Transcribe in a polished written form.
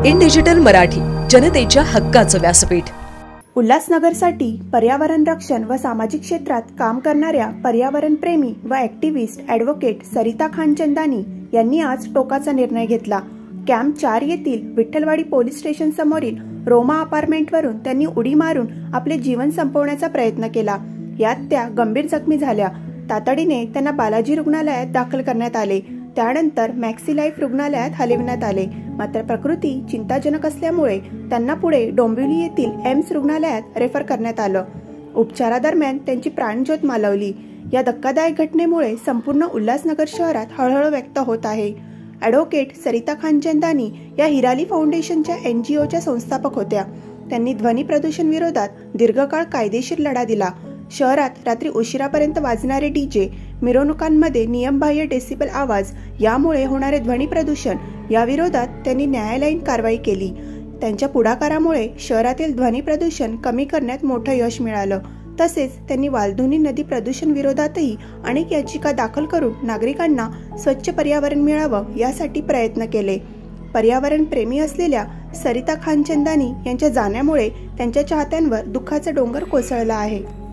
In digital Marathi, जनतेच्या हक्काचं व्यासपीठ। उल्हासनगरसाठी पर्यावरण रक्षण व सामाजिक क्षेत्रात काम करणाऱ्या पर्यावरण प्रेमी व ॲक्टिव्हिस्ट ॲडव्होकेट सरिता खानचंदानी यांनी आज टोकाचा निर्णय घेतला। कॅम्प 4 येथील विठ्ठलवाडी पोलीस स्टेशन समोरील रोमा अपार्टमेंटवरून त्यांनी उडी मारून आपले जीवन संपवण्याचा प्रयत्न केला। यात त्या गंभीर जखमी झाल्या। तातडीने त्यांना बालाजी रुग्णालयात दाखल करण्यात आले। त्यानंतर मॅक्सी लाईफ रुग्णालयात हलविण्यात आले। मात्र प्रकृती चिंताजनक असल्यामुळे त्यांना पुढे डोंबिवली येथील एम्स रुग्णालयात रेफर करण्यात आलं। उपचारादरम्यान त्यांची प्राणज्योत मालवली। या धक्कादायक घटनेमुळे संपूर्ण उल्हासनगर शहरात हळहळ व्यक्त होत आहे। ॲडव्होकेट सरिता खानचंदानी या हिराली फाउंडेशनच्या NGOच्या संस्थापक होत्या। त्यांनी ध्वनी प्रदूषण विरोधात दीर्घकाळ कायदेशीर लढा दिला। शहरात रात्री उशिरापर्यंत वाजणारे DJ, मिरवणुकांमध्ये नियमबाह्य डेसिबल आवाज यामुळे होणारे ध्वनी प्रदूषण याविरोधात त्यांनी न्यायालयीन कारवाई केली। त्यांच्या पुढाकारामुळे शहरातील ध्वनी प्रदूषण कमी करण्यात मोठं यश मिळालं। तसेच त्यांनी वालधुनी नदी प्रदूषण विरोधातही अनेक याचिका दाखल करून नागरिकांना स्वच्छ पर्यावरण मिळावं यासाठी प्रयत्न केले। पर्यावरण प्रेमी असलेल्या सरिता खानचंदानी यांच्या जाण्यामुळे त्यांच्या चाहत्यांवर दुःखाचा डोंगर कोसळला आहे।